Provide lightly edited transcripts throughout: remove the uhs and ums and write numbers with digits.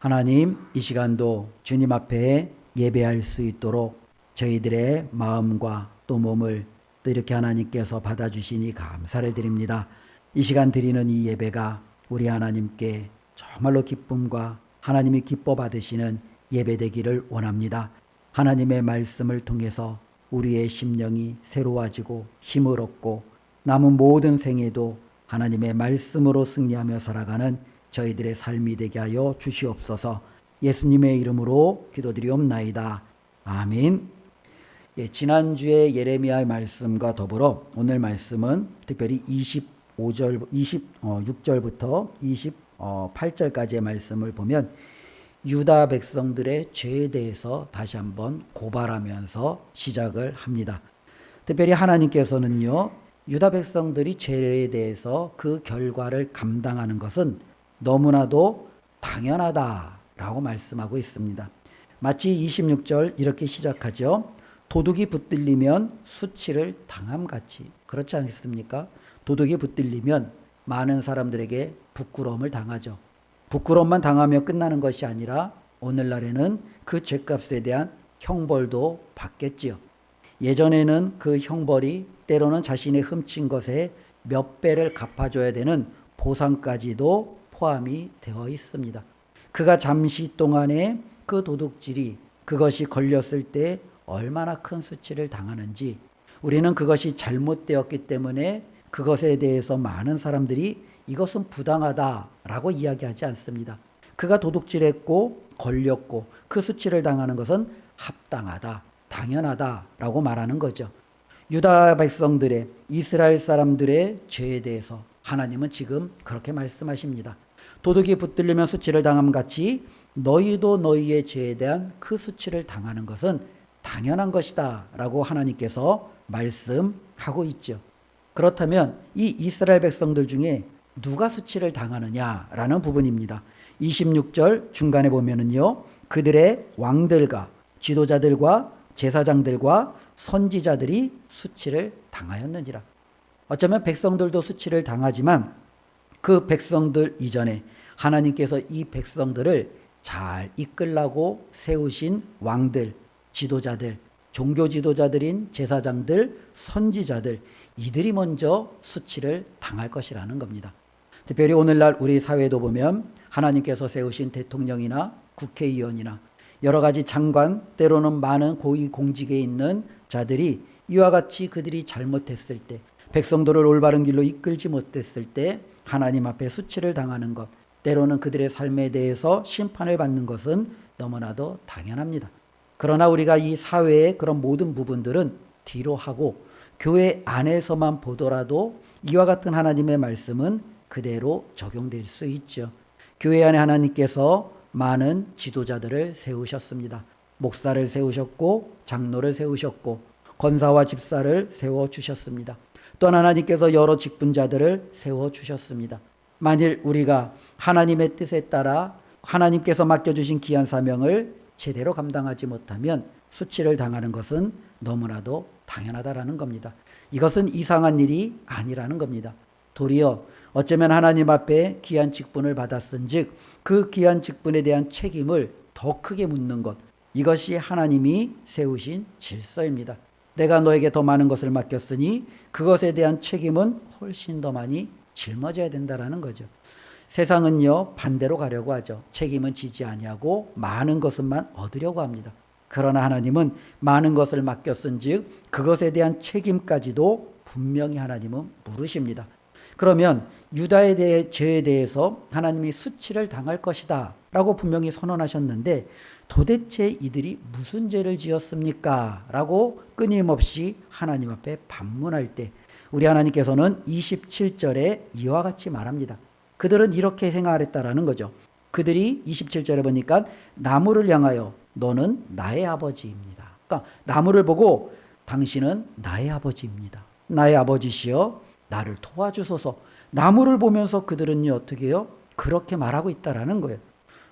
하나님, 이 시간도 주님 앞에 예배할 수 있도록 저희들의 마음과 또 몸을 또 이렇게 하나님께서 받아주시니 감사를 드립니다. 이 시간 드리는 이 예배가 우리 하나님께 정말로 기쁨과 하나님이 기뻐 받으시는 예배 되기를 원합니다. 하나님의 말씀을 통해서 우리의 심령이 새로워지고 힘을 얻고 남은 모든 생에도 하나님의 말씀으로 승리하며 살아가는 저희들의 삶이 되게 하여 주시옵소서. 예수님의 이름으로 기도드리옵나이다. 아멘. 지난주에 예레미야의 말씀과 더불어 오늘 말씀은 특별히 26절부터 28절까지의 말씀을 보면 유다 백성들의 죄에 대해서 다시 한번 고발하면서 시작을 합니다. 특별히 하나님께서는요, 유다 백성들이 죄에 대해서 그 결과를 감당하는 것은 너무나도 당연하다라고 말씀하고 있습니다. 마치 26절 이렇게 시작하죠. 도둑이 붙들리면 수치를 당함같이. 그렇지 않습니까? 도둑이 붙들리면 많은 사람들에게 부끄러움을 당하죠. 부끄러움만 당하며 끝나는 것이 아니라 오늘날에는 그 죄값에 대한 형벌도 받겠지요. 예전에는 그 형벌이 때로는 자신의 훔친 것에 몇 배를 갚아줘야 되는 보상까지도 포함이 되어 있습니다. 그가 잠시 동안에 그 도둑질이 그것이 걸렸을 때 얼마나 큰 수치를 당하는지, 우리는 그것이 잘못되었기 때문에 그것에 대해서 많은 사람들이 이것은 부당하다라고 이야기하지 않습니다. 그가 도둑질했고 걸렸고 그 수치를 당하는 것은 합당하다, 당연하다라고 말하는 거죠. 유다 백성들의, 이스라엘 사람들의 죄에 대해서 하나님은 지금 그렇게 말씀하십니다. 도둑이 붙들리면 수치를 당함같이 너희도 너희의 죄에 대한 그 수치를 당하는 것은 당연한 것이다 라고 하나님께서 말씀하고 있죠. 그렇다면 이 이스라엘 백성들 중에 누가 수치를 당하느냐라는 부분입니다. 26절 중간에 보면은요, 그들의 왕들과 지도자들과 제사장들과 선지자들이 수치를 당하였느니라. 어쩌면 백성들도 수치를 당하지만 그 백성들 이전에 하나님께서 이 백성들을 잘 이끌라고 세우신 왕들, 지도자들, 종교 지도자들인 제사장들, 선지자들, 이들이 먼저 수치를 당할 것이라는 겁니다. 특별히 오늘날 우리 사회도 보면 하나님께서 세우신 대통령이나 국회의원이나 여러 가지 장관, 때로는 많은 고위 공직에 있는 자들이 이와 같이 그들이 잘못했을 때, 백성들을 올바른 길로 이끌지 못했을 때 하나님 앞에 수치를 당하는 것, 때로는 그들의 삶에 대해서 심판을 받는 것은 너무나도 당연합니다. 그러나 우리가 이 사회의 그런 모든 부분들은 뒤로 하고 교회 안에서만 보더라도 이와 같은 하나님의 말씀은 그대로 적용될 수 있죠. 교회 안에 하나님께서 많은 지도자들을 세우셨습니다. 목사를 세우셨고 장로를 세우셨고 권사와 집사를 세워주셨습니다. 또한 하나님께서 여러 직분자들을 세워주셨습니다. 만일 우리가 하나님의 뜻에 따라 하나님께서 맡겨주신 귀한 사명을 제대로 감당하지 못하면 수치를 당하는 것은 너무나도 당연하다라는 겁니다. 이것은 이상한 일이 아니라는 겁니다. 도리어 어쩌면 하나님 앞에 귀한 직분을 받았은즉 그 귀한 직분에 대한 책임을 더 크게 묻는 것, 이것이 하나님이 세우신 질서입니다. 내가 너에게 더 많은 것을 맡겼으니 그것에 대한 책임은 훨씬 더 많이 짊어져야 된다라는 거죠. 세상은요, 반대로 가려고 하죠. 책임은 지지 아니하고 많은 것만 얻으려고 합니다. 그러나 하나님은 많은 것을 맡겼은즉 그것에 대한 책임까지도 분명히 하나님은 물으십니다. 그러면 유다에 대해 죄에 대해서 하나님이 수치를 당할 것이다 라고 분명히 선언하셨는데 도대체 이들이 무슨 죄를 지었습니까? 라고 끊임없이 하나님 앞에 반문할 때 우리 하나님께서는 27절에 이와 같이 말합니다. 그들은 이렇게 생각했다라는 거죠. 그들이 27절에 보니까 나무를 향하여 너는 나의 아버지입니다. 그러니까 나무를 보고 당신은 나의 아버지입니다. 나의 아버지시여 나를 도와주소서. 나무를 보면서 그들은요, 어떻게 해요? 그렇게 말하고 있다라는 거예요.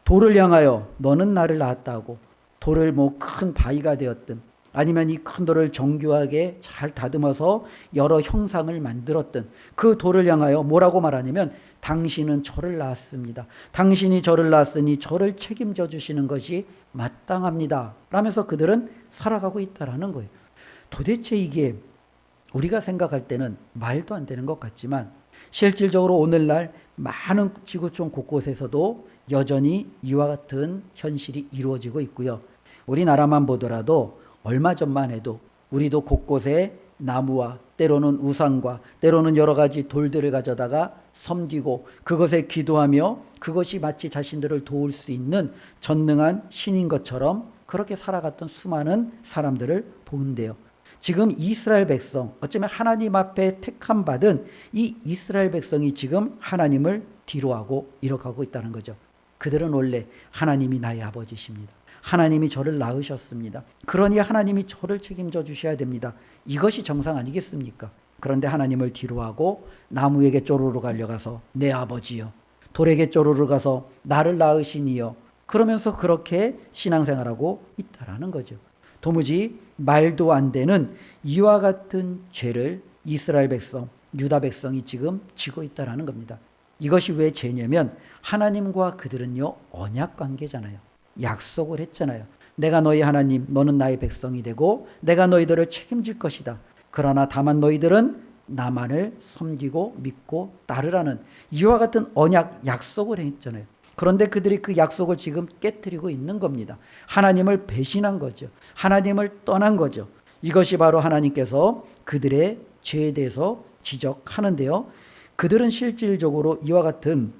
돌을 향하여 너는 나를 낳았다고, 돌을 뭐 큰 바위가 되었든 아니면 이 큰 돌을 정교하게 잘 다듬어서 여러 형상을 만들었든 그 돌을 향하여 뭐라고 말하냐면 당신은 저를 낳았습니다. 당신이 저를 낳았으니 저를 책임져 주시는 것이 마땅합니다. 라면서 그들은 살아가고 있다라는 거예요. 도대체 이게 우리가 생각할 때는 말도 안 되는 것 같지만 실질적으로 오늘날 많은 지구촌 곳곳에서도 여전히 이와 같은 현실이 이루어지고 있고요. 우리나라만 보더라도 얼마 전만 해도 우리도 곳곳에 나무와 때로는 우상과 때로는 여러 가지 돌들을 가져다가 섬기고 그것에 기도하며 그것이 마치 자신들을 도울 수 있는 전능한 신인 것처럼 그렇게 살아갔던 수많은 사람들을 보는데요. 지금 이스라엘 백성, 어쩌면 하나님 앞에 택함 받은 이 이스라엘 백성이 지금 하나님을 뒤로하고 이렇게하고 있다는 거죠. 그들은 원래 하나님이 나의 아버지십니다. 하나님이 저를 낳으셨습니다. 그러니 하나님이 저를 책임져 주셔야 됩니다. 이것이 정상 아니겠습니까? 그런데 하나님을 뒤로하고 나무에게 쪼르르 달려가서 내 아버지여, 돌에게 쪼르르 가서 나를 낳으시니여, 그러면서 그렇게 신앙생활하고 있다라는 거죠. 도무지 말도 안 되는 이와 같은 죄를 이스라엘 백성, 유다 백성이 지금 지고 있다라는 겁니다. 이것이 왜 죄냐면 하나님과 그들은요 언약 관계잖아요. 약속을 했잖아요. 내가 너희 하나님, 너는 나의 백성이 되고 내가 너희들을 책임질 것이다. 그러나 다만 너희들은 나만을 섬기고 믿고 따르라는 이와 같은 언약, 약속을 했잖아요. 그런데 그들이 그 약속을 지금 깨뜨리고 있는 겁니다. 하나님을 배신한 거죠. 하나님을 떠난 거죠. 이것이 바로 하나님께서 그들의 죄에 대해서 지적하는데요. 그들은 실질적으로 이와 같은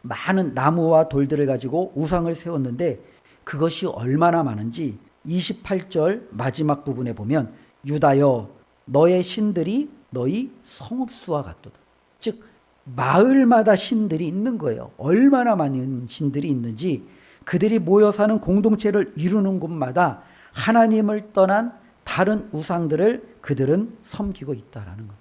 많은 나무와 돌들을 가지고 우상을 세웠는데 그것이 얼마나 많은지 28절 마지막 부분에 보면 유다여 너의 신들이 너희 성읍수와 같도다. 즉 마을마다 신들이 있는 거예요. 얼마나 많은 신들이 있는지 그들이 모여 사는 공동체를 이루는 곳마다 하나님을 떠난 다른 우상들을 그들은 섬기고 있다라는 것.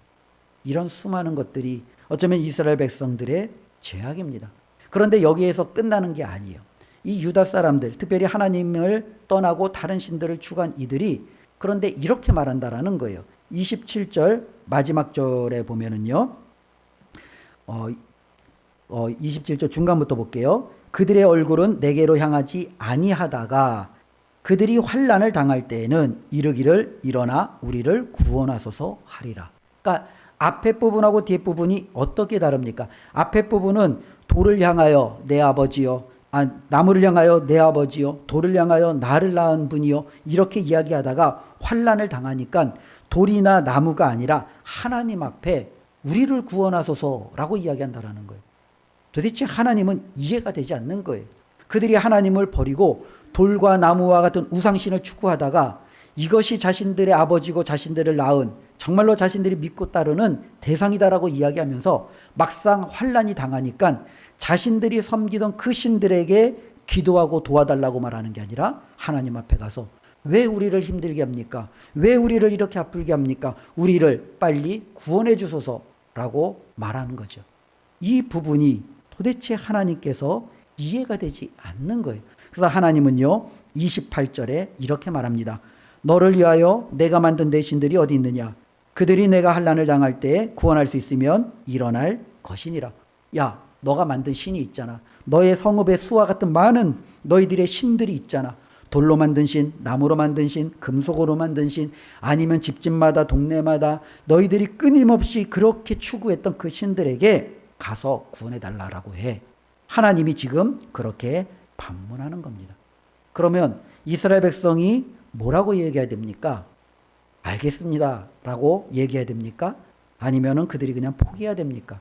이런 수많은 것들이 어쩌면 이스라엘 백성들의 죄악입니다. 그런데 여기에서 끝나는 게 아니에요. 이 유다 사람들, 특별히 하나님을 떠나고 다른 신들을 추구한 이들이 그런데 이렇게 말한다라는 거예요. 27절 마지막 절에 보면은요. 27절 중간부터 볼게요. 그들의 얼굴은 내게로 향하지 아니하다가 그들이 환난을 당할 때에는 이르기를 일어나 우리를 구원하소서 하리라. 그러니까 앞에 부분하고 뒤에 부분이 어떻게 다릅니까? 앞에 부분은 돌을 향하여 내 아버지여, 나무를 향하여 내 아버지여, 돌을 향하여 나를 낳은 분이여 이렇게 이야기하다가 환난을 당하니까 돌이나 나무가 아니라 하나님 앞에 우리를 구원하소서라고 이야기한다라는 거예요. 도대체 하나님은 이해가 되지 않는 거예요. 그들이 하나님을 버리고 돌과 나무와 같은 우상신을 추구하다가 이것이 자신들의 아버지고 자신들을 낳은 정말로 자신들이 믿고 따르는 대상이다라고 이야기하면서 막상 환난이 당하니까 자신들이 섬기던 그 신들에게 기도하고 도와달라고 말하는 게 아니라 하나님 앞에 가서 왜 우리를 힘들게 합니까? 왜 우리를 이렇게 아프게 합니까? 우리를 빨리 구원해 주소서라고 말하는 거죠. 이 부분이 도대체 하나님께서 이해가 되지 않는 거예요. 그래서 하나님은요 28절에 이렇게 말합니다. 너를 위하여 내가 만든 내 신들이 어디 있느냐? 그들이 내가 환난을 당할 때 구원할 수 있으면 일어날 것이니라. 야, 너가 만든 신이 있잖아. 너의 성읍의 수와 같은 많은 너희들의 신들이 있잖아. 돌로 만든 신, 나무로 만든 신, 금속으로 만든 신, 아니면 집집마다 동네마다 너희들이 끊임없이 그렇게 추구했던 그 신들에게 가서 구원해달라고 해. 하나님이 지금 그렇게 반문하는 겁니다. 그러면 이스라엘 백성이 뭐라고 얘기해야 됩니까? 알겠습니다 라고 얘기해야 됩니까? 아니면은 그들이 그냥 포기해야 됩니까?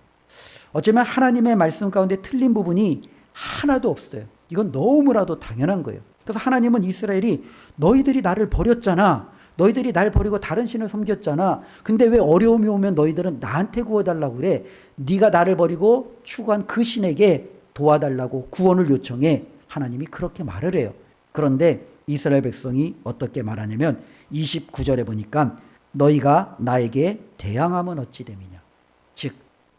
어쩌면 하나님의 말씀 가운데 틀린 부분이 하나도 없어요. 이건 너무나도 당연한 거예요. 그래서 하나님은 이스라엘이 너희들이 나를 버렸잖아. 너희들이 날 버리고 다른 신을 섬겼잖아. 근데 왜 어려움이 오면 너희들은 나한테 구워달라고 그래? 네가 나를 버리고 추구한 그 신에게 도와달라고 구원을 요청해. 하나님이 그렇게 말을 해요. 그런데 이스라엘 백성이 어떻게 말하냐면 29절에 보니까 너희가 나에게 대항하면 어찌 됨이냐. 즉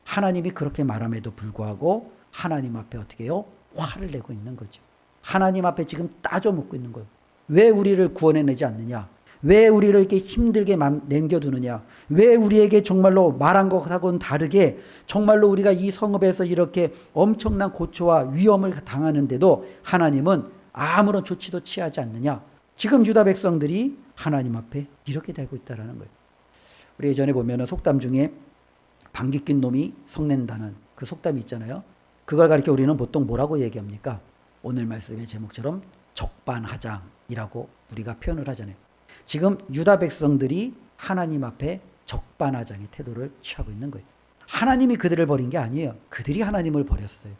하나님이 그렇게 말함에도 불구하고 하나님 앞에 어떻게 해요? 화를 내고 있는 거죠. 하나님 앞에 지금 따져 묻고 있는 거예요. 왜 우리를 구원해내지 않느냐? 왜 우리를 이렇게 힘들게 남겨두느냐? 왜 우리에게 정말로 말한 것하고는 다르게 정말로 우리가 이 성읍에서 이렇게 엄청난 고초와 위험을 당하는데도 하나님은 아무런 조치도 취하지 않느냐? 지금 유다 백성들이 하나님 앞에 이렇게 되고 있다는 거예요. 우리 예전에 보면 속담 중에 방귀 낀 놈이 성낸다는 그 속담이 있잖아요. 그걸 가리켜 우리는 보통 뭐라고 얘기합니까? 오늘 말씀의 제목처럼 적반하장이라고 우리가 표현을 하잖아요. 지금 유다 백성들이 하나님 앞에 적반하장의 태도를 취하고 있는 거예요. 하나님이 그들을 버린 게 아니에요. 그들이 하나님을 버렸어요.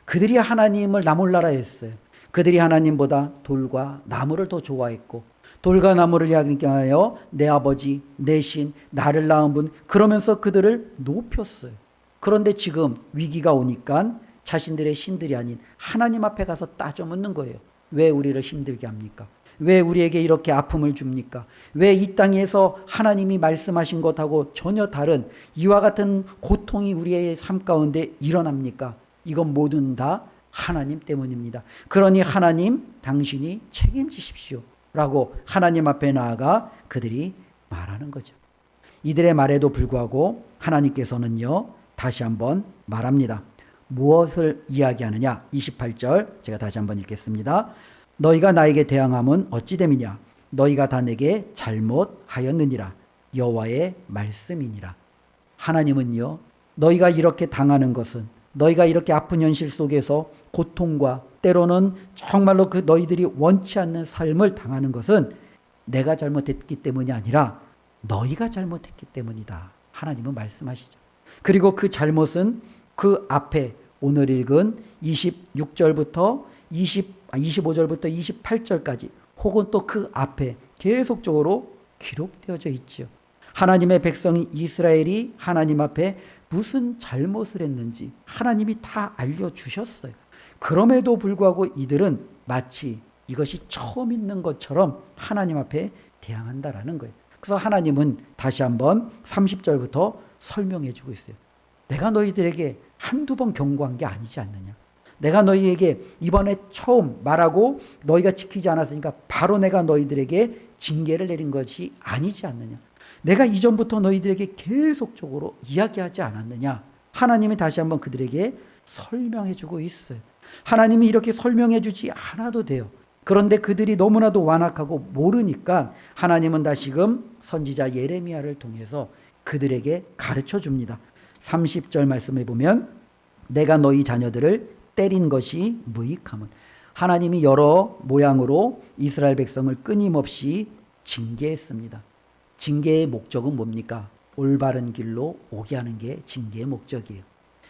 그들이 하나님을 나몰라라 했어요. 그들이 하나님보다 돌과 나무를 더 좋아했고, 돌과 나무를 향하여 내 아버지, 내 신, 나를 낳은 분, 그러면서 그들을 높였어요. 그런데 지금 위기가 오니까 자신들의 신들이 아닌 하나님 앞에 가서 따져 묻는 거예요. 왜 우리를 힘들게 합니까? 왜 우리에게 이렇게 아픔을 줍니까? 왜 이 땅에서 하나님이 말씀하신 것하고 전혀 다른 이와 같은 고통이 우리의 삶 가운데 일어납니까? 이건 모든 다 하나님 때문입니다. 그러니 하나님, 당신이 책임지십시오 라고 하나님 앞에 나아가 그들이 말하는 거죠. 이들의 말에도 불구하고 하나님께서는요, 다시 한번 말합니다. 무엇을 이야기하느냐? 28절 제가 다시 한번 읽겠습니다. 너희가 나에게 대항함은 어찌 됨이냐? 너희가 다 내게 잘못하였느니라. 여호와의 말씀이니라. 하나님은요, 너희가 이렇게 당하는 것은, 너희가 이렇게 아픈 현실 속에서 고통과 때로는 정말로 그 너희들이 원치 않는 삶을 당하는 것은 내가 잘못했기 때문이 아니라 너희가 잘못했기 때문이다. 하나님은 말씀하시죠. 그리고 그 잘못은 그 앞에 오늘 읽은 26절부터 25절부터 28절까지 혹은 또 그 앞에 계속적으로 기록되어져 있지요. 하나님의 백성이 이스라엘이 하나님 앞에 무슨 잘못을 했는지 하나님이 다 알려주셨어요. 그럼에도 불구하고 이들은 마치 이것이 처음 있는 것처럼 하나님 앞에 대항한다라는 거예요. 그래서 하나님은 다시 한번 30절부터 설명해 주고 있어요. 내가 너희들에게 한두 번 경고한 게 아니지 않느냐. 내가 너희에게 이번에 처음 말하고 너희가 지키지 않았으니까 바로 내가 너희들에게 징계를 내린 것이 아니지 않느냐. 내가 이전부터 너희들에게 계속적으로 이야기하지 않았느냐. 하나님이 다시 한번 그들에게 설명해 주고 있어요. 하나님이 이렇게 설명해 주지 않아도 돼요. 그런데 그들이 너무나도 완악하고 모르니까 하나님은 다시금 선지자 예레미야를 통해서 그들에게 가르쳐 줍니다. 30절 말씀에 보면 내가 너희 자녀들을 때린 것이 무익함은, 하나님이 여러 모양으로 이스라엘 백성을 끊임없이 징계했습니다. 징계의 목적은 뭡니까? 올바른 길로 오게 하는 게 징계의 목적이에요.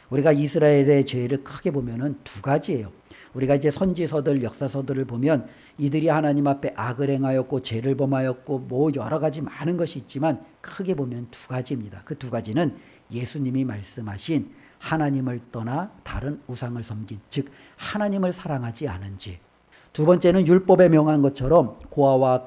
우리가 이스라엘의 죄를 크게 보면은 두 가지예요. 우리가 이제 선지서들, 역사서들을 보면 이들이 하나님 앞에 악을 행하였고 죄를 범하였고 뭐 여러 가지 많은 것이 있지만 크게 보면 두 가지입니다. 그 두 가지는 예수님이 말씀하신 하나님을 떠나 다른 우상을 섬긴, 즉 하나님을 사랑하지 않은 죄. 두 번째는 율법에 명한 것처럼 고아와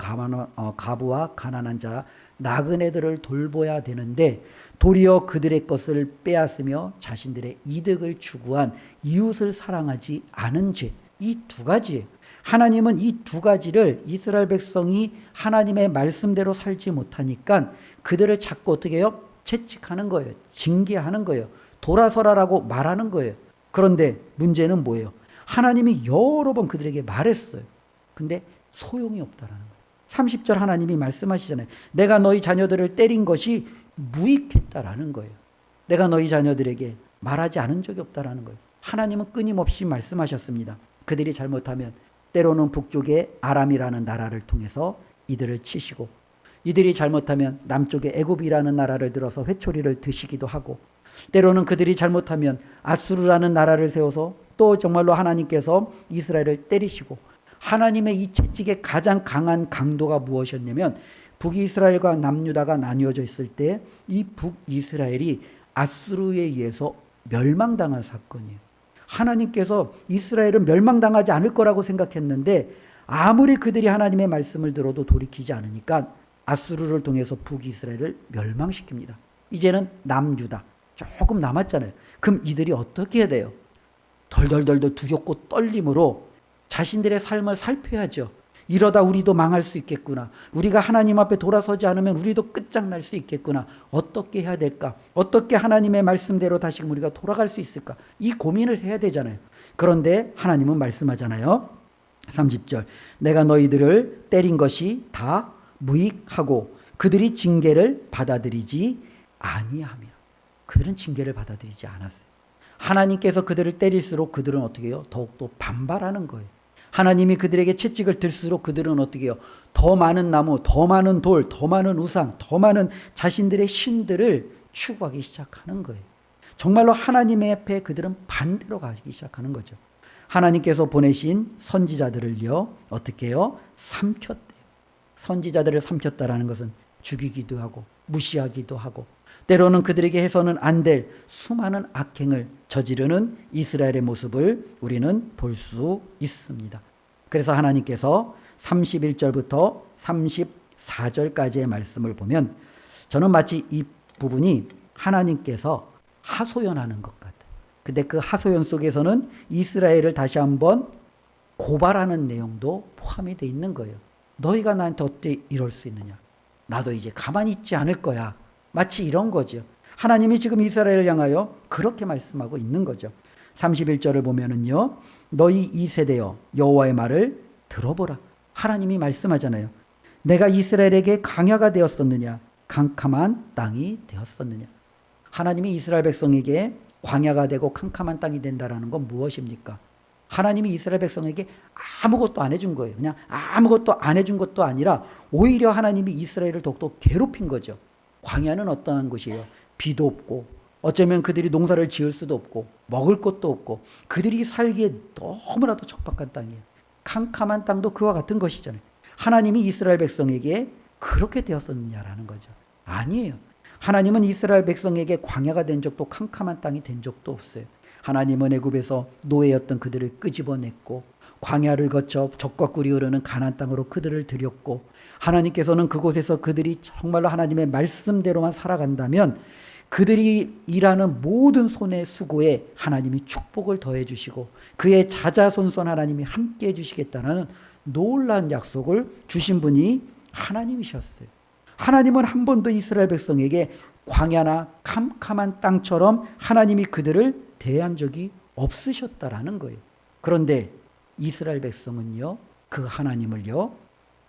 가부와 가난한 자, 나그네들을 돌보아야 되는데 도리어 그들의 것을 빼앗으며 자신들의 이득을 추구한 이웃을 사랑하지 않은 죄. 이 두 가지예요. 하나님은 이 두 가지를 이스라엘 백성이 하나님의 말씀대로 살지 못하니까 그들을 자꾸 어떻게 해요? 채찍하는 거예요. 징계하는 거예요. 돌아서라라고 말하는 거예요. 그런데 문제는 뭐예요? 하나님이 여러 번 그들에게 말했어요. 근데 소용이 없다라는 거예요. 30절 하나님이 말씀하시잖아요. 내가 너희 자녀들을 때린 것이 무익했다라는 거예요. 내가 너희 자녀들에게 말하지 않은 적이 없다라는 거예요. 하나님은 끊임없이 말씀하셨습니다. 그들이 잘못하면 때로는 북쪽의 아람이라는 나라를 통해서 이들을 치시고, 이들이 잘못하면 남쪽의 애굽이라는 나라를 들어서 회초리를 드시기도 하고, 때로는 그들이 잘못하면 아수르라는 나라를 세워서 또 정말로 하나님께서 이스라엘을 때리시고, 하나님의 이 채찍의 가장 강한 강도가 무엇이었냐면 북이스라엘과 남유다가 나뉘어져 있을 때 이 북이스라엘이 아수르에 의해서 멸망당한 사건이에요. 하나님께서 이스라엘은 멸망당하지 않을 거라고 생각했는데 아무리 그들이 하나님의 말씀을 들어도 돌이키지 않으니까 아수르를 통해서 북이스라엘을 멸망시킵니다. 이제는 남유다 조금 남았잖아요. 그럼 이들이 어떻게 해야 돼요? 덜덜덜덜 두렵고 떨림으로 자신들의 삶을 살펴야죠. 이러다 우리도 망할 수 있겠구나. 우리가 하나님 앞에 돌아서지 않으면 우리도 끝장날 수 있겠구나. 어떻게 해야 될까? 어떻게 하나님의 말씀대로 다시금 우리가 돌아갈 수 있을까? 이 고민을 해야 되잖아요. 그런데 하나님은 말씀하잖아요. 30절, 내가 너희들을 때린 것이 다 무익하고 그들이 징계를 받아들이지 아니하며. 그들은 징계를 받아들이지 않았어요. 하나님께서 그들을 때릴수록 그들은 어떻게 해요? 더욱더 반발하는 거예요. 하나님이 그들에게 채찍을 들수록 그들은 어떻게 해요? 더 많은 나무, 더 많은 돌, 더 많은 우상, 더 많은 자신들의 신들을 추구하기 시작하는 거예요. 정말로 하나님의 앞에 그들은 반대로 가기 시작하는 거죠. 하나님께서 보내신 선지자들을요, 어떻게 해요? 삼켰대요. 선지자들을 삼켰다라는 것은 죽이기도 하고 무시하기도 하고 때로는 그들에게 해서는 안 될 수많은 악행을 저지르는 이스라엘의 모습을 우리는 볼 수 있습니다. 그래서 하나님께서 31절부터 34절까지의 말씀을 보면 저는 마치 이 부분이 하나님께서 하소연하는 것 같아요. 근데 그 하소연 속에서는 이스라엘을 다시 한번 고발하는 내용도 포함이 되어 있는 거예요. 너희가 나한테 어떻게 이럴 수 있느냐? 나도 이제 가만히 있지 않을 거야. 마치 이런 거죠. 하나님이 지금 이스라엘을 향하여 그렇게 말씀하고 있는 거죠. 31절을 보면은요, 너희 이 세대여 여호와의 말을 들어보라. 하나님이 말씀하잖아요. 내가 이스라엘에게 강야가 되었었느냐, 캄캄한 땅이 되었었느냐. 하나님이 이스라엘 백성에게 광야가 되고 캄캄한 땅이 된다라는 건 무엇입니까? 하나님이 이스라엘 백성에게 아무것도 안 해준 거예요. 그냥 아무것도 안 해준 것도 아니라 오히려 하나님이 이스라엘을 더욱더 괴롭힌 거죠. 광야는 어떠한 곳이에요? 비도 없고 어쩌면 그들이 농사를 지을 수도 없고 먹을 것도 없고 그들이 살기에 너무나도 척박한 땅이에요. 캄캄한 땅도 그와 같은 것이잖아요. 하나님이 이스라엘 백성에게 그렇게 되었었느냐라는 거죠. 아니에요. 하나님은 이스라엘 백성에게 광야가 된 적도 캄캄한 땅이 된 적도 없어요. 하나님은 애굽에서 노예였던 그들을 끄집어냈고 광야를 거쳐 적과 꿀이 흐르는 가나안 땅으로 그들을 들였고 하나님께서는 그곳에서 그들이 정말로 하나님의 말씀대로만 살아간다면 그들이 일하는 모든 손의 수고에 하나님이 축복을 더해 주시고 그의 자자손손 하나님이 함께 해 주시겠다는 놀라운 약속을 주신 분이 하나님이셨어요. 하나님은 한 번도 이스라엘 백성에게 광야나 캄캄한 땅처럼 하나님이 그들을 대한 적이 없으셨다라는 거예요. 그런데 이스라엘 백성은요, 그 하나님을요,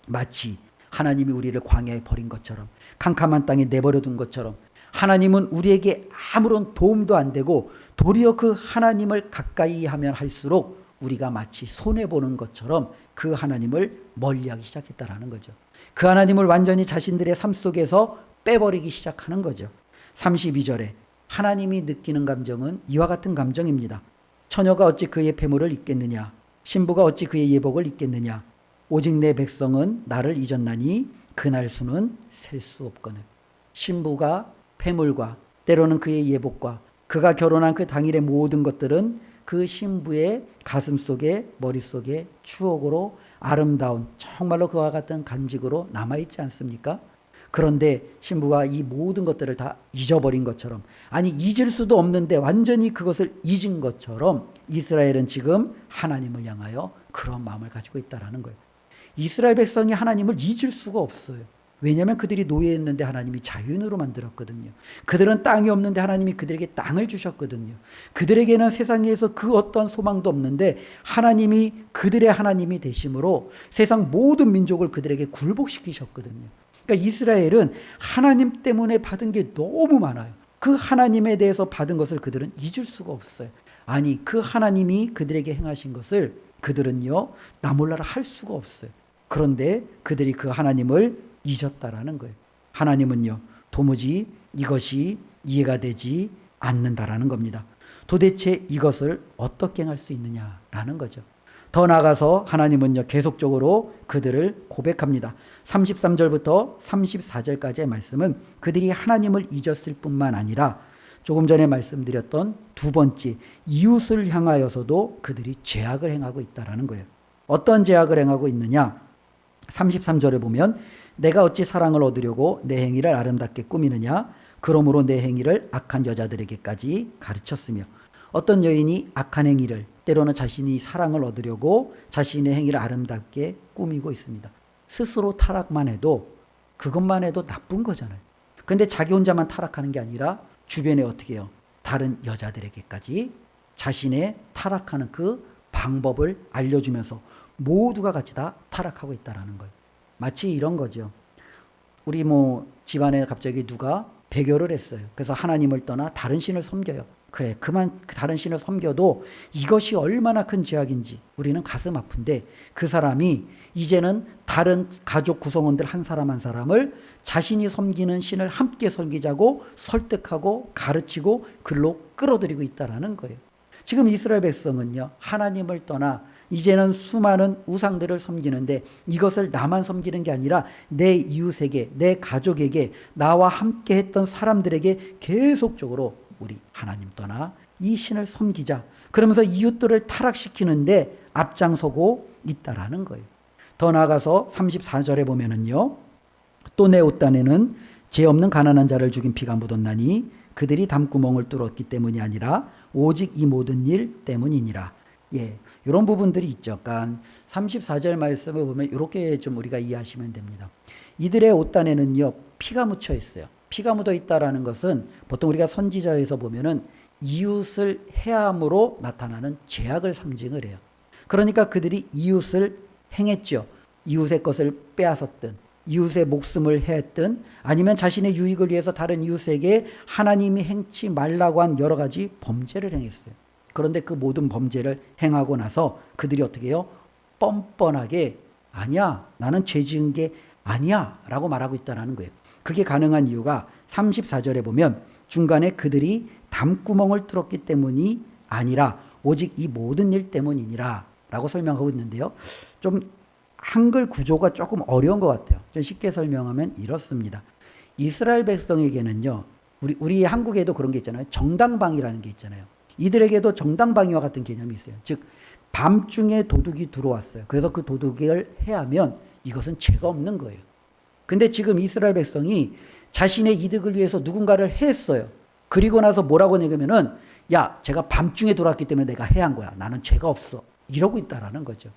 마치 하나님이 우리를 광야에 버린 것처럼 캄캄한 땅에 내버려 둔 것처럼 하나님은 우리에게 아무런 도움도 안 되고 도리어 그 하나님을 가까이 하면 할수록 우리가 마치 손해보는 것처럼 그 하나님을 멀리하기 시작했다라는 거죠. 그 하나님을 완전히 자신들의 삶 속에서 빼버리기 시작하는 거죠. 32절에 하나님이 느끼는 감정은 이와 같은 감정입니다. 처녀가 어찌 그의 폐물을 잊겠느냐? 신부가 어찌 그의 예복을 잊겠느냐? 오직 내 백성은 나를 잊었나니 그날 수는 셀 수 없거늘. 신부가 폐물과 때로는 그의 예복과 그가 결혼한 그 당일의 모든 것들은 그 신부의 가슴 속에 머릿속에 추억으로 아름다운 정말로 그와 같은 간직으로 남아있지 않습니까? 그런데 신부가 이 모든 것들을 다 잊어버린 것처럼, 아니 잊을 수도 없는데 완전히 그것을 잊은 것처럼 이스라엘은 지금 하나님을 향하여 그런 마음을 가지고 있다는 거예요. 이스라엘 백성이 하나님을 잊을 수가 없어요. 왜냐하면 그들이 노예였는데 하나님이 자유인으로 만들었거든요. 그들은 땅이 없는데 하나님이 그들에게 땅을 주셨거든요. 그들에게는 세상에서 그 어떤 소망도 없는데 하나님이 그들의 하나님이 되심으로 세상 모든 민족을 그들에게 굴복시키셨거든요. 그러니까 이스라엘은 하나님 때문에 받은 게 너무 많아요. 그 하나님에 대해서 받은 것을 그들은 잊을 수가 없어요. 아니, 그 하나님이 그들에게 행하신 것을 그들은요, 나 몰라라 할 수가 없어요. 그런데 그들이 그 하나님을 잊었다라는 거예요. 하나님은요, 도무지 이것이 이해가 되지 않는다라는 겁니다. 도대체 이것을 어떻게 행할 수 있느냐라는 거죠. 더 나아가서 하나님은요, 계속적으로 그들을 고백합니다. 33절부터 34절까지의 말씀은 그들이 하나님을 잊었을 뿐만 아니라 조금 전에 말씀드렸던 두 번째 이웃을 향하여서도 그들이 죄악을 행하고 있다라는 거예요. 어떤 죄악을 행하고 있느냐? 33절에 보면 내가 어찌 사랑을 얻으려고 내 행위를 아름답게 꾸미느냐? 그러므로 내 행위를 악한 여자들에게까지 가르쳤으며 어떤 여인이 악한 행위를, 때로는 자신이 사랑을 얻으려고 자신의 행위를 아름답게 꾸미고 있습니다. 스스로 타락만 해도 그것만 해도 나쁜 거잖아요. 근데 자기 혼자만 타락하는 게 아니라 주변에 어떻게 해요? 다른 여자들에게까지 자신의 타락하는 그 방법을 알려주면서 모두가 같이 다 타락하고 있다는 거예요. 마치 이런 거죠. 우리 집안에 갑자기 누가 배교를 했어요. 그래서 하나님을 떠나 다른 신을 섬겨요. 그래, 그만 다른 신을 섬겨도 이것이 얼마나 큰 죄악인지 우리는 가슴 아픈데, 그 사람이 이제는 다른 가족 구성원들 한 사람 한 사람을 자신이 섬기는 신을 함께 섬기자고 설득하고 가르치고 글로 끌어들이고 있다는 거예요. 지금 이스라엘 백성은요, 하나님을 떠나 이제는 수많은 우상들을 섬기는데, 이것을 나만 섬기는 게 아니라 내 이웃에게, 내 가족에게, 나와 함께 했던 사람들에게 계속적으로 우리 하나님 떠나 이 신을 섬기자, 그러면서 이웃들을 타락시키는데 앞장서고 있다라는 거예요. 더 나아가서 34절에 보면은요, 또 내 옷단에는 죄 없는 가난한 자를 죽인 피가 묻었나니 그들이 담구멍을 뚫었기 때문이 아니라 오직 이 모든 일 때문이니라. 예, 이런 부분들이 있죠. 그러니까 34절 말씀을 보면 이렇게 좀 우리가 이해하시면 됩니다. 이들의 옷단에는요, 피가 묻혀 있어요. 피가 묻어 있다라는 것은 보통 우리가 선지자에서 보면은 이웃을 해함으로 나타나는 죄악을 상징을 해요. 그러니까 그들이 이웃을 행했죠. 이웃의 것을 빼앗았든, 이웃의 목숨을 해했든, 아니면 자신의 유익을 위해서 다른 이웃에게 하나님이 행치 말라고 한 여러 가지 범죄를 행했어요. 그런데 그 모든 범죄를 행하고 나서 그들이 어떻게 해요? 뻔뻔하게 아니야, 나는 죄 지은 게 아니야 라고 말하고 있다는 거예요. 그게 가능한 이유가 34절에 보면 중간에 그들이 담구멍을 뚫었기 때문이 아니라 오직 이 모든 일 때문이니라 라고 설명하고 있는데요. 좀 한글 구조가 조금 어려운 것 같아요. 좀 쉽게 설명하면 이렇습니다. 이스라엘 백성에게는요, 우리 한국에도 그런 게 있잖아요. 정당방위라는 게 있잖아요. 이들에게도 정당방위와 같은 개념이 있어요. 즉 밤중에 도둑이 들어왔어요. 그래서 그 도둑을 해하면 이것은 죄가 없는 거예요. 근데 지금 이스라엘 백성이 자신의 이득을 위해서 누군가를 해했어요. 그리고 나서 뭐라고 내냐면은, 야, 제가 밤중에 들어왔기 때문에 내가 해한 거야. 나는 죄가 없어. 이러고 있다라는 거죠.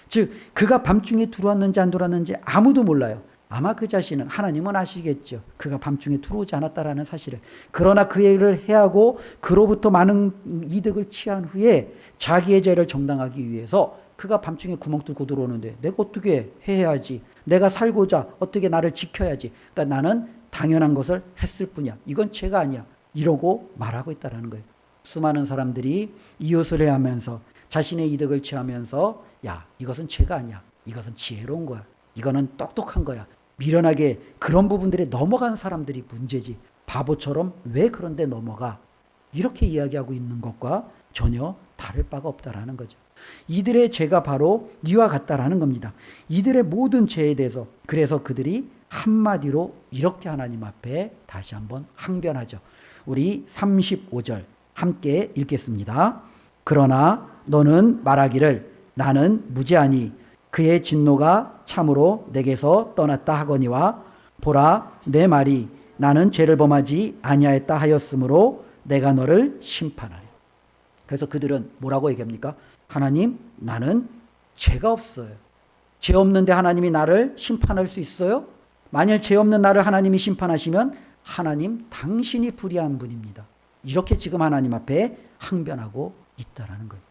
즉 그가 밤중에 들어왔는지 안 들어왔는지 아무도 몰라요. 아마 그 자신은, 하나님은 아시겠죠. 그가 밤중에 들어오지 않았다라는 사실을. 그러나 그 일을 해하고 그로부터 많은 이득을 취한 후에 자기의 죄를 정당하기 위해서 그가 밤중에 구멍 뚫고 들어오는데 내가 어떻게 해야지, 내가 살고자 어떻게 나를 지켜야지, 그러니까 나는 당연한 것을 했을 뿐이야, 이건 죄가 아니야, 이러고 말하고 있다는 거예요. 수많은 사람들이 이웃을 해하면서 자신의 이득을 취하면서, 야, 이것은 죄가 아니야, 이것은 지혜로운 거야, 이거는 똑똑한 거야, 미련하게 그런 부분들에 넘어간 사람들이 문제지, 바보처럼 왜 그런데 넘어가, 이렇게 이야기하고 있는 것과 전혀 다를 바가 없다라는 거죠. 이들의 죄가 바로 이와 같다라는 겁니다. 이들의 모든 죄에 대해서, 그래서 그들이 한마디로 이렇게 하나님 앞에 다시 한번 항변하죠. 우리 35절 함께 읽겠습니다. 그러나 너는 말하기를 나는 무죄하니 그의 진노가 참으로 내게서 떠났다 하거니와, 보라, 내 말이 나는 죄를 범하지 아니하였다 하였으므로 내가 너를 심판하리. 그래서 그들은 뭐라고 얘기합니까? 하나님, 나는 죄가 없어요. 죄 없는데 하나님이 나를 심판할 수 있어요? 만일 죄 없는 나를 하나님이 심판하시면 하나님, 당신이 불의한 분입니다. 이렇게 지금 하나님 앞에 항변하고 있다라는 거예요.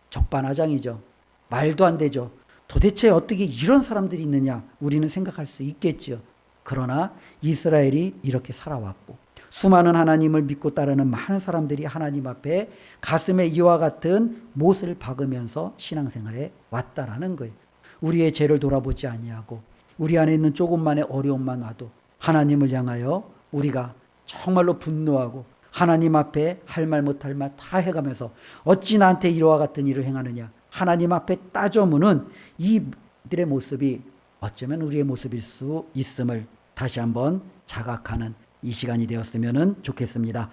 적반하장이죠. 말도 안 되죠. 도대체 어떻게 이런 사람들이 있느냐, 우리는 생각할 수 있겠죠. 그러나 이스라엘이 이렇게 살아왔고, 수많은 하나님을 믿고 따르는 많은 사람들이 하나님 앞에 가슴에 이와 같은 못을 박으면서 신앙생활에 왔다라는 거예요. 우리의 죄를 돌아보지 아니하고 우리 안에 있는 조금만의 어려움만 와도 하나님을 향하여 우리가 정말로 분노하고 하나님 앞에 할 말 못할 말 다 해가면서 어찌 나한테 이와 같은 일을 행하느냐, 하나님 앞에 따져 묻는 이들의 모습이 어쩌면 우리의 모습일 수 있음을 다시 한번 자각하는 이 시간이 되었으면 좋겠습니다.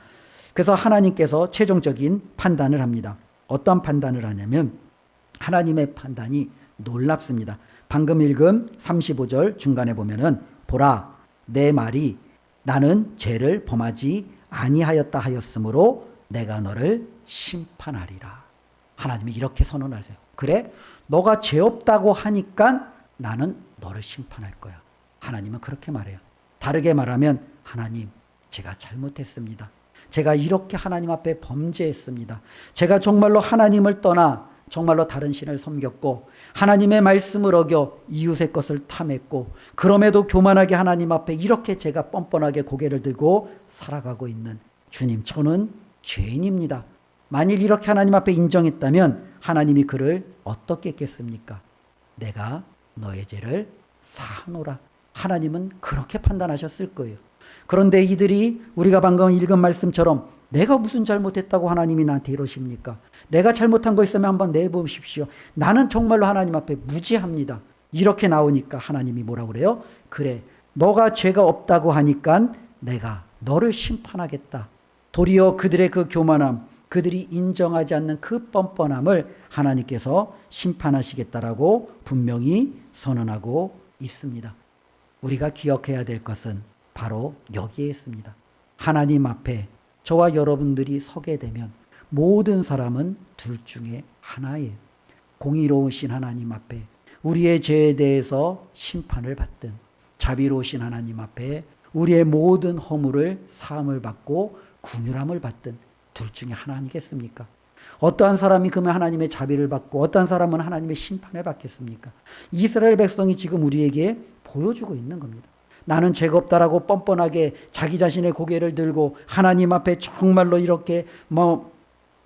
그래서 하나님께서 최종적인 판단을 합니다. 어떤 판단을 하냐면 하나님의 판단이 놀랍습니다. 방금 읽은 35절 중간에 보면은, 보라, 내 말이 나는 죄를 범하지 아니하였다 하였으므로 내가 너를 심판하리라. 하나님이 이렇게 선언하세요. 그래? 너가 죄 없다고 하니까 나는 너를 심판할 거야. 하나님은 그렇게 말해요. 다르게 말하면 하나님, 제가 잘못했습니다. 제가 이렇게 하나님 앞에 범죄했습니다. 제가 정말로 하나님을 떠나 정말로 다른 신을 섬겼고 하나님의 말씀을 어겨 이웃의 것을 탐했고 그럼에도 교만하게 하나님 앞에 이렇게 제가 뻔뻔하게 고개를 들고 살아가고 있는 주님, 저는 죄인입니다. 만일 이렇게 하나님 앞에 인정했다면 하나님이 그를 어떻게 했겠습니까? 내가 너의 죄를 사하노라. 하나님은 그렇게 판단하셨을 거예요. 그런데 이들이 우리가 방금 읽은 말씀처럼 내가 무슨 잘못했다고 하나님이 나한테 이러십니까? 내가 잘못한 거 있으면 한번 내보십시오. 나는 정말로 하나님 앞에 무지합니다. 이렇게 나오니까 하나님이 뭐라고 그래요? 그래, 너가 죄가 없다고 하니까 내가 너를 심판하겠다. 도리어 그들의 그 교만함, 그들이 인정하지 않는 그 뻔뻔함을 하나님께서 심판하시겠다라고 분명히 선언하고 있습니다. 우리가 기억해야 될 것은 바로 여기에 있습니다. 하나님 앞에 저와 여러분들이 서게 되면 모든 사람은 둘 중에 하나예요. 공의로우신 하나님 앞에 우리의 죄에 대해서 심판을 받든 자비로우신 하나님 앞에 우리의 모든 허물을 사함을 받고 긍휼함을 받든 둘 중에 하나 아니겠습니까? 어떠한 사람이 그러면 하나님의 자비를 받고 어떠한 사람은 하나님의 심판을 받겠습니까? 이스라엘 백성이 지금 우리에게 보여주고 있는 겁니다. 나는 죄가 없다라고 뻔뻔하게 자기 자신의 고개를 들고 하나님 앞에 정말로 이렇게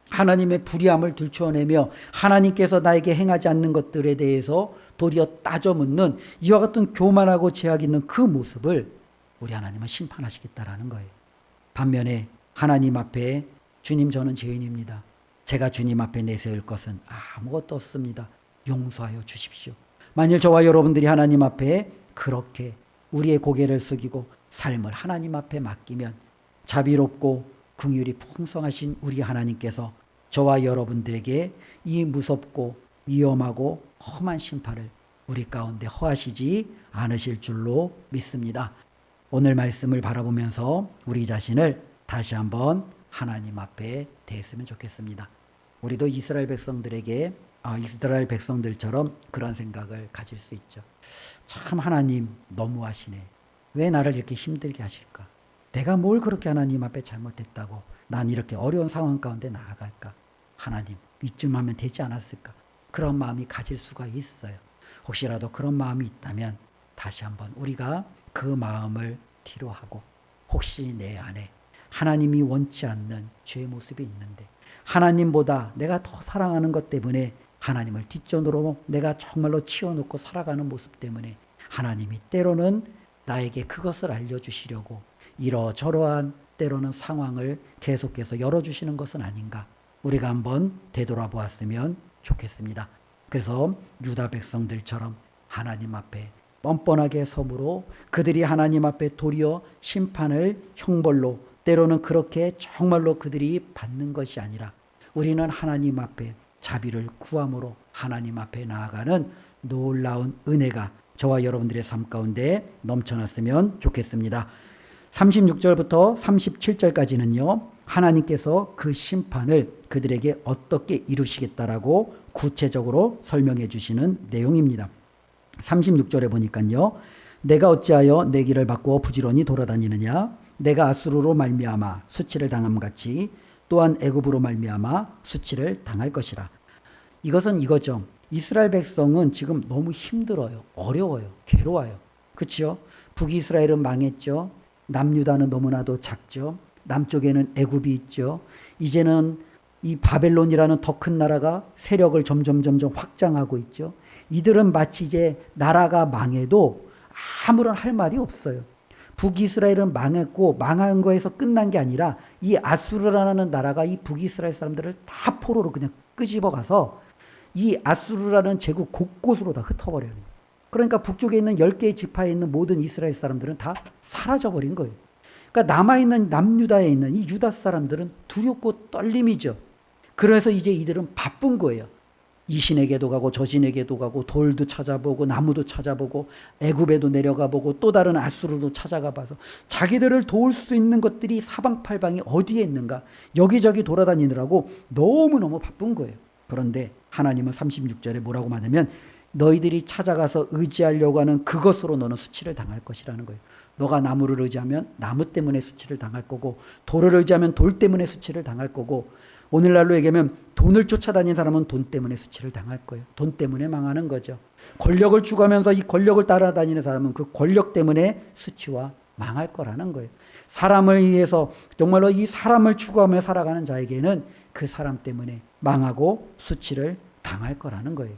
하나님의 불의함을 들추어내며 하나님께서 나에게 행하지 않는 것들에 대해서 도리어 따져 묻는 이와 같은 교만하고 죄악 있는 그 모습을 우리 하나님은 심판하시겠다라는 거예요. 반면에 하나님 앞에 주님, 저는 죄인입니다. 제가 주님 앞에 내세울 것은 아무것도 없습니다. 용서하여 주십시오. 만일 저와 여러분들이 하나님 앞에 그렇게 우리의 고개를 숙이고 삶을 하나님 앞에 맡기면 자비롭고 긍휼이 풍성하신 우리 하나님께서 저와 여러분들에게 이 무섭고 위험하고 험한 심판을 우리 가운데 허하시지 않으실 줄로 믿습니다. 오늘 말씀을 바라보면서 우리 자신을 다시 한번 하나님 앞에 대했으면 좋겠습니다. 우리도 이스라엘 백성들처럼 그런 생각을 가질 수 있죠. 참 하나님 너무하시네. 왜 나를 이렇게 힘들게 하실까? 내가 뭘 그렇게 하나님 앞에 잘못했다고 난 이렇게 어려운 상황 가운데 나아갈까? 하나님 이쯤 하면 되지 않았을까? 그런 마음이 가질 수가 있어요. 혹시라도 그런 마음이 있다면 다시 한번 우리가 그 마음을 뒤로하고 혹시 내 안에 하나님이 원치 않는 죄의 모습이 있는데 하나님보다 내가 더 사랑하는 것 때문에 하나님을 뒷전으로 내가 정말로 치워놓고 살아가는 모습 때문에 하나님이 때로는 나에게 그것을 알려주시려고 이러저러한 때로는 상황을 계속해서 열어주시는 것은 아닌가, 우리가 한번 되돌아보았으면 좋겠습니다. 그래서 유다 백성들처럼 하나님 앞에 뻔뻔하게 섬으로 그들이 하나님 앞에 도리어 심판을 형벌로 때로는 그렇게 정말로 그들이 받는 것이 아니라 우리는 하나님 앞에 자비를 구함으로 하나님 앞에 나아가는 놀라운 은혜가 저와 여러분들의 삶 가운데 넘쳐났으면 좋겠습니다. 36절부터 37절까지는요. 하나님께서 그 심판을 그들에게 어떻게 이루시겠다라고 구체적으로 설명해 주시는 내용입니다. 36절에 보니까요. 내가 어찌하여 내 길을 바꾸어 부지런히 돌아다니느냐? 내가 아수르로 말미암아 수치를 당함같이 또한 애굽으로 말미암아 수치를 당할 것이라. 이것은 이거죠. 이스라엘 백성은 지금 너무 힘들어요. 어려워요. 괴로워요. 그렇죠? 북이스라엘은 망했죠. 남유다는 너무나도 작죠. 남쪽에는 애굽이 있죠. 이제는 이 바벨론이라는 더 큰 나라가 세력을 점점 확장하고 있죠. 이들은 마치 이제 나라가 망해도 아무런 할 말이 없어요. 북이스라엘은 망했고 망한 거에서 끝난 게 아니라 이 아수르라는 나라가 이 북이스라엘 사람들을 다 포로로 그냥 끄집어가서 이 아수르라는 제국 곳곳으로 다 흩어버려요. 그러니까 북쪽에 있는 10개의 지파에 있는 모든 이스라엘 사람들은 다 사라져버린 거예요. 그러니까 남아있는 남유다에 있는 이 유다 사람들은 두렵고 떨림이죠. 그래서 이제 이들은 바쁜 거예요. 이 신에게도 가고 저 신에게도 가고 돌도 찾아보고 나무도 찾아보고 애굽에도 내려가 보고 또 다른 아수르도 찾아가 봐서 자기들을 도울 수 있는 것들이 사방팔방이 어디에 있는가 여기저기 돌아다니느라고 너무너무 바쁜 거예요. 그런데 하나님은 36절에 뭐라고 말하냐면 너희들이 찾아가서 의지하려고 하는 그것으로 너는 수치를 당할 것이라는 거예요. 너가 나무를 의지하면 나무 때문에 수치를 당할 거고 돌을 의지하면 돌 때문에 수치를 당할 거고 오늘날로 얘기하면 돈을 쫓아다니는 사람은 돈 때문에 수치를 당할 거예요. 돈 때문에 망하는 거죠. 권력을 추구하면서 이 권력을 따라다니는 사람은 그 권력 때문에 수치와 망할 거라는 거예요. 사람을 위해서 정말로 이 사람을 추구하며 살아가는 자에게는 그 사람 때문에 망하고 수치를 당할 거라는 거예요.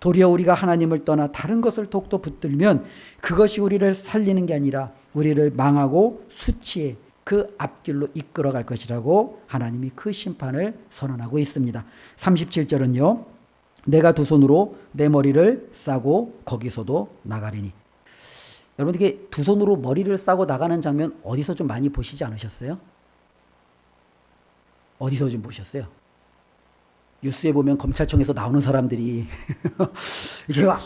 도리어 우리가 하나님을 떠나 다른 것을 더욱더 붙들면 그것이 우리를 살리는 게 아니라 우리를 망하고 수치에 그 앞길로 이끌어갈 것이라고 하나님이 그 심판을 선언하고 있습니다. 37절은요. 내가 두 손으로 내 머리를 싸고 거기서도 나가리니. 여러분 이게 두 손으로 머리를 싸고 나가는 장면 어디서 좀 많이 보시지 않으셨어요? 어디서 좀 보셨어요? 뉴스에 보면 검찰청에서 나오는 사람들이 이게 막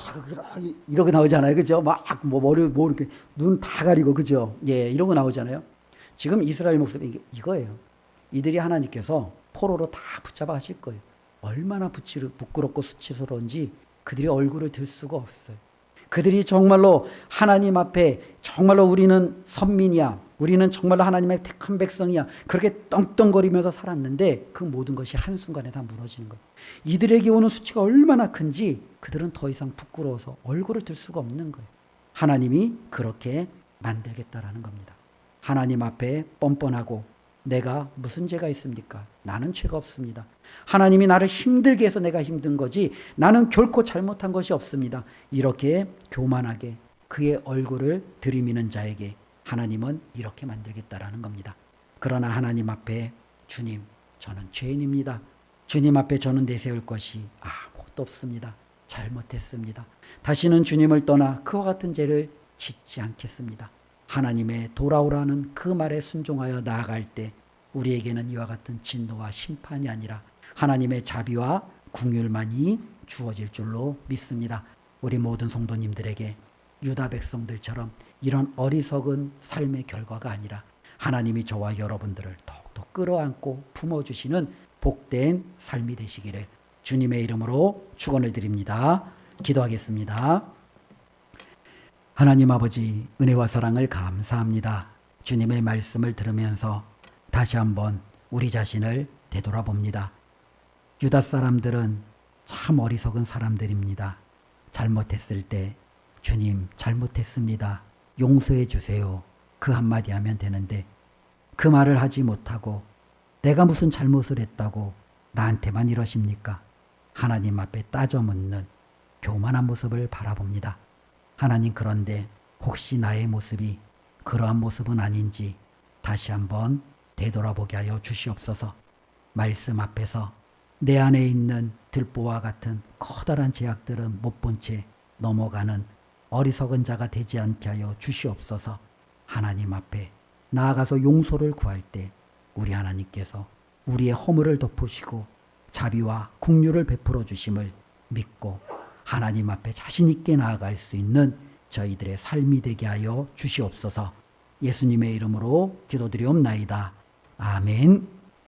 이러고 나오잖아요. 그죠? 막 뭐 머리 뭐 이렇게 눈 다 가리고 그죠? 예, 이러고 나오잖아요. 지금 이스라엘 목숨이 이거예요. 이들이 하나님께서 포로로 다 붙잡아 가실 거예요. 얼마나 부끄럽고 수치스러운지 그들이 얼굴을 들 수가 없어요. 그들이 정말로 하나님 앞에 정말로 우리는 선민이야. 우리는 정말로 하나님의 택한 백성이야. 그렇게 떵떵거리면서 살았는데 그 모든 것이 한순간에 다 무너지는 거예요. 이들에게 오는 수치가 얼마나 큰지 그들은 더 이상 부끄러워서 얼굴을 들 수가 없는 거예요. 하나님이 그렇게 만들겠다라는 겁니다. 하나님 앞에 뻔뻔하고 내가 무슨 죄가 있습니까? 나는 죄가 없습니다. 하나님이 나를 힘들게 해서 내가 힘든 거지 나는 결코 잘못한 것이 없습니다. 이렇게 교만하게 그의 얼굴을 들이미는 자에게 하나님은 이렇게 만들겠다라는 겁니다. 그러나 하나님 앞에 주님 저는 죄인입니다. 주님 앞에 저는 내세울 것이 아무것도 없습니다. 잘못했습니다. 다시는 주님을 떠나 그와 같은 죄를 짓지 않겠습니다. 하나님의 돌아오라는 그 말에 순종하여 나아갈 때 우리에게는 이와 같은 진노와 심판이 아니라 하나님의 자비와 긍휼만이 주어질 줄로 믿습니다. 우리 모든 성도님들에게 유다 백성들처럼 이런 어리석은 삶의 결과가 아니라 하나님이 저와 여러분들을 더욱더 끌어안고 품어주시는 복된 삶이 되시기를 주님의 이름으로 축원을 드립니다. 기도하겠습니다. 하나님 아버지 은혜와 사랑을 감사합니다. 주님의 말씀을 들으면서 다시 한번 우리 자신을 되돌아봅니다. 유다 사람들은 참 어리석은 사람들입니다. 잘못했을 때 주님 잘못했습니다. 용서해 주세요. 그 한마디 하면 되는데 그 말을 하지 못하고 내가 무슨 잘못을 했다고 나한테만 이러십니까? 하나님 앞에 따져 묻는 교만한 모습을 바라봅니다. 하나님 그런데 혹시 나의 모습이 그러한 모습은 아닌지 다시 한번 되돌아보게 하여 주시옵소서. 말씀 앞에서 내 안에 있는 들보와 같은 커다란 죄악들은 못 본 채 넘어가는 어리석은 자가 되지 않게 하여 주시옵소서. 하나님 앞에 나아가서 용서를 구할 때 우리 하나님께서 우리의 허물을 덮으시고 자비와 긍휼을 베풀어 주심을 믿고 하나님 앞에 자신 있게 나아갈 수 있는 저희들의 삶이 되게 하여 주시옵소서. 예수님의 이름으로 기도드리옵나이다. 아멘.